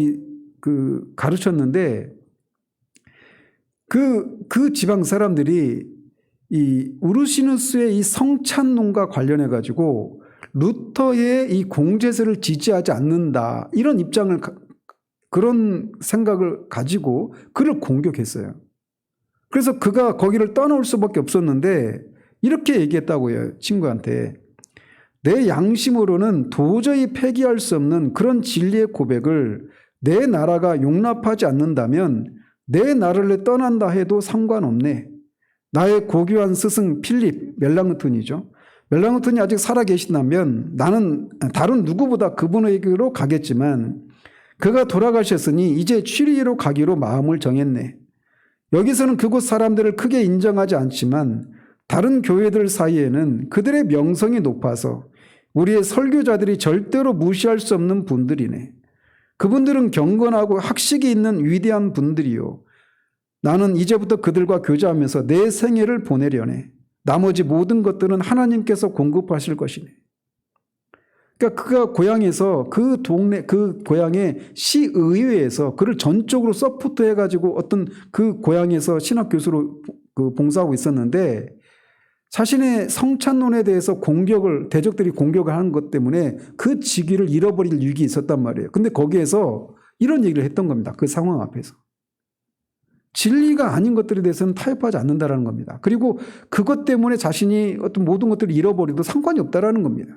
가르쳤는데 그 지방 사람들이 이 우르시누스의 이 성찬론과 관련해 가지고 루터의 이 공제설을 지지하지 않는다 이런 입장을 그런 생각을 가지고 그를 공격했어요. 그래서 그가 거기를 떠나올 수밖에 없었는데 이렇게 얘기했다고요. 친구한테. 내 양심으로는 도저히 폐기할 수 없는 그런 진리의 고백을 내 나라가 용납하지 않는다면 내 나라를 떠난다 해도 상관없네. 나의 고귀한 스승 필립 멜랑흐톤이죠. 멜랑흐톤이 아직 살아계신다면 나는 다른 누구보다 그분에게로 가겠지만 그가 돌아가셨으니 이제 취리로 가기로 마음을 정했네. 여기서는 그곳 사람들을 크게 인정하지 않지만 다른 교회들 사이에는 그들의 명성이 높아서 우리의 설교자들이 절대로 무시할 수 없는 분들이네. 그분들은 경건하고 학식이 있는 위대한 분들이요. 나는 이제부터 그들과 교제하면서 내 생애를 보내려네. 나머지 모든 것들은 하나님께서 공급하실 것이네. 그러니까 그가 고향에서 그 동네, 그 고향의 시의회에서 그를 전적으로 서포트해가지고 어떤 그 고향에서 신학 교수로 봉사하고 있었는데 자신의 성찬론에 대해서 대적들이 공격을 하는 것 때문에 그 직위를 잃어버릴 위기가 있었단 말이에요. 근데 거기에서 이런 얘기를 했던 겁니다. 그 상황 앞에서. 진리가 아닌 것들에 대해서는 타협하지 않는다라는 겁니다. 그리고 그것 때문에 자신이 어떤 모든 것들을 잃어버려도 상관이 없다라는 겁니다.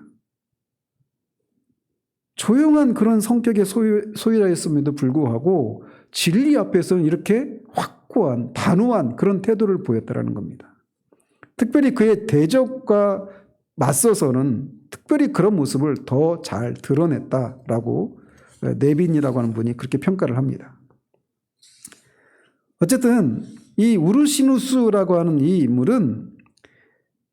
조용한 그런 성격의 소유자였음에도 불구하고 진리 앞에서는 이렇게 확고한 단호한 그런 태도를 보였다라는 겁니다. 특별히 그의 대적과 맞서서는 특별히 그런 모습을 더 잘 드러냈다라고 네빈이라고 하는 분이 그렇게 평가를 합니다. 어쨌든 이 우르시누스라고 하는 이 인물은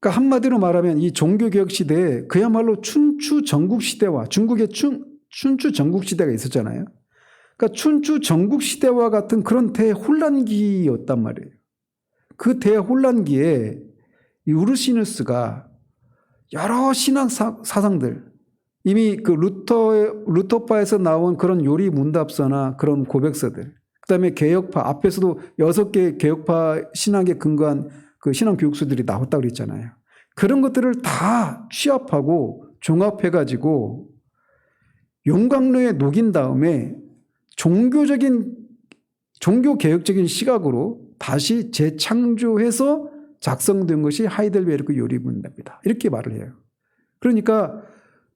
그러니까 한마디로 말하면 이 종교개혁 시대에 그야말로 춘추 전국시대와 중국의 춘추 전국시대가 있었잖아요. 그러니까 춘추 전국시대와 같은 그런 대혼란기였단 말이에요. 그 대혼란기에 이 우르시누스가 여러 신학 사상들 이미 그 루터파에서 나온 그런 요리 문답서나 그런 고백서들 그다음에 개혁파 앞에서도 6개 개혁파 신학에 근거한 그 신앙 교육서들이 나왔다고 그랬잖아요. 그런 것들을 다 취합하고 종합해가지고 용광로에 녹인 다음에 종교개혁적인 시각으로 다시 재창조해서 작성된 것이 하이델베르크 요리문답이다. 이렇게 말을 해요. 그러니까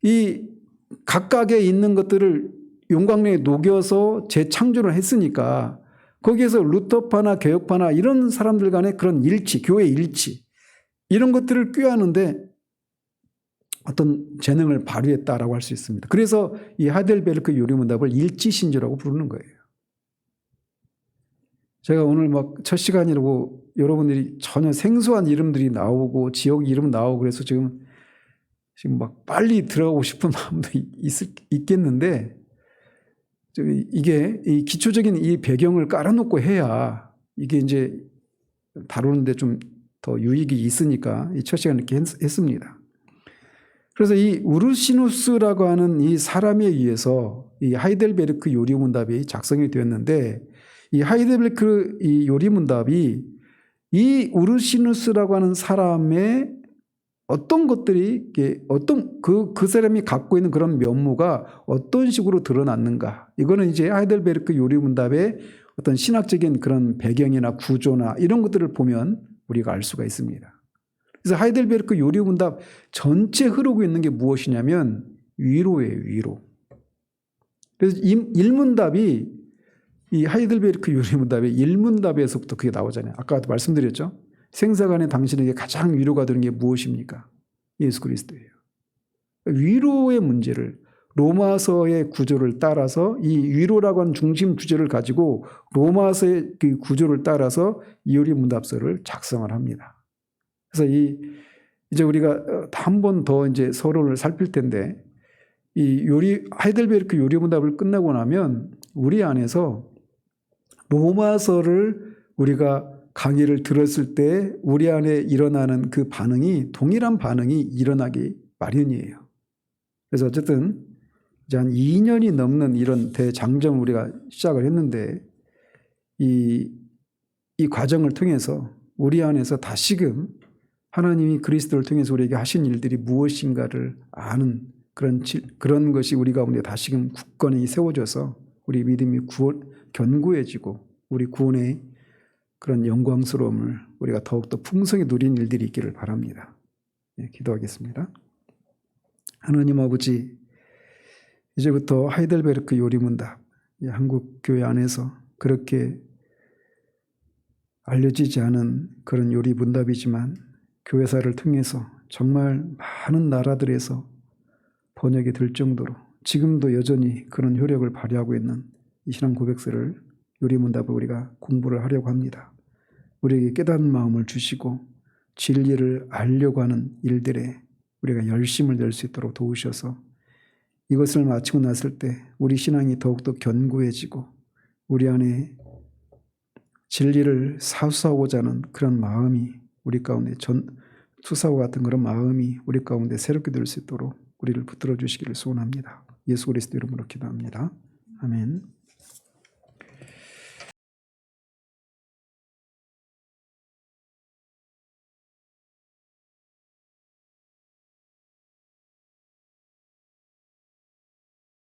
이 각각에 있는 것들을 용광로에 녹여서 재창조를 했으니까 거기에서 루터파나 개혁파나 이런 사람들 간의 그런 일치, 교회 일치 이런 것들을 꾀하는데 어떤 재능을 발휘했다라고 할 수 있습니다. 그래서 이 하이델베르크 요리문답을 일치신조라고 부르는 거예요. 제가 오늘 막 첫 시간이라고 여러분들이 전혀 생소한 이름들이 나오고 지역 이름 나오고 그래서 지금 막 빨리 들어가고 싶은 마음도 있겠는데 이게 이 기초적인 이 배경을 깔아놓고 해야 이게 이제 다루는데 좀 더 유익이 있으니까 이 첫 시간 이렇게 했습니다. 그래서 이 우르시누스라고 하는 이 사람에 의해서 이 하이델베르크 요리문답이 작성이 되었는데 이 하이델베르크 이 요리문답이 이 우르시누스라고 하는 사람의 어떤 것들이 어떤 그 사람이 갖고 있는 그런 면모가 어떤 식으로 드러났는가 이거는 이제 하이델베르크 요리문답의 어떤 신학적인 그런 배경이나 구조나 이런 것들을 보면 우리가 알 수가 있습니다. 그래서 하이델베르크 요리문답 전체 흐르고 있는 게 무엇이냐면 위로예요. 위로. 그래서 일문답이 이 하이델베르크 요리문답의 일문답에서부터 그게 나오잖아요. 아까도 말씀드렸죠. 생사간에 당신에게 가장 위로가 되는 게 무엇입니까? 예수 그리스도예요. 위로의 문제를 로마서의 구조를 따라서 이 위로라고 하는 중심 주제를 가지고 로마서의 그 구조를 따라서 이 요리문답서를 작성을 합니다. 그래서 이제 우리가 한 번 더 이제 서론을 살필 텐데 이 하이델베르크 요리문답을 끝나고 나면 우리 안에서 로마서를 우리가 강의를 들었을 때 우리 안에 일어나는 그 반응이 동일한 반응이 일어나기 마련이에요. 그래서 어쨌든 이제 한 2년이 넘는 이런 대장정을 우리가 시작을 했는데 이 과정을 통해서 우리 안에서 다시금 하나님이 그리스도를 통해서 우리에게 하신 일들이 무엇인가를 아는 그런 것이 우리 가운데 다시금 굳건히 세워져서 우리 믿음이 견고해지고 우리 구원의 그런 영광스러움을 우리가 더욱더 풍성히 누린 일들이 있기를 바랍니다. 기도하겠습니다. 하나님 아버지, 이제부터 하이델베르크 요리문답, 한국 교회 안에서 그렇게 알려지지 않은 그런 요리문답이지만 교회사를 통해서 정말 많은 나라들에서 번역이 될 정도로 지금도 여전히 그런 효력을 발휘하고 있는 이 신앙 고백서를 요리문답을 우리가 공부를 하려고 합니다. 우리에게 깨닫는 마음을 주시고 진리를 알려고 하는 일들에 우리가 열심을 낼 수 있도록 도우셔서 이것을 마치고 났을 때 우리 신앙이 더욱더 견고해지고 우리 안에 진리를 사수하고자 하는 그런 마음이 우리 가운데 투사와 같은 그런 마음이 우리 가운데 새롭게 될 수 있도록 우리를 붙들어 주시기를 소원합니다. 예수 그리스도 이름으로 기도합니다. 아멘.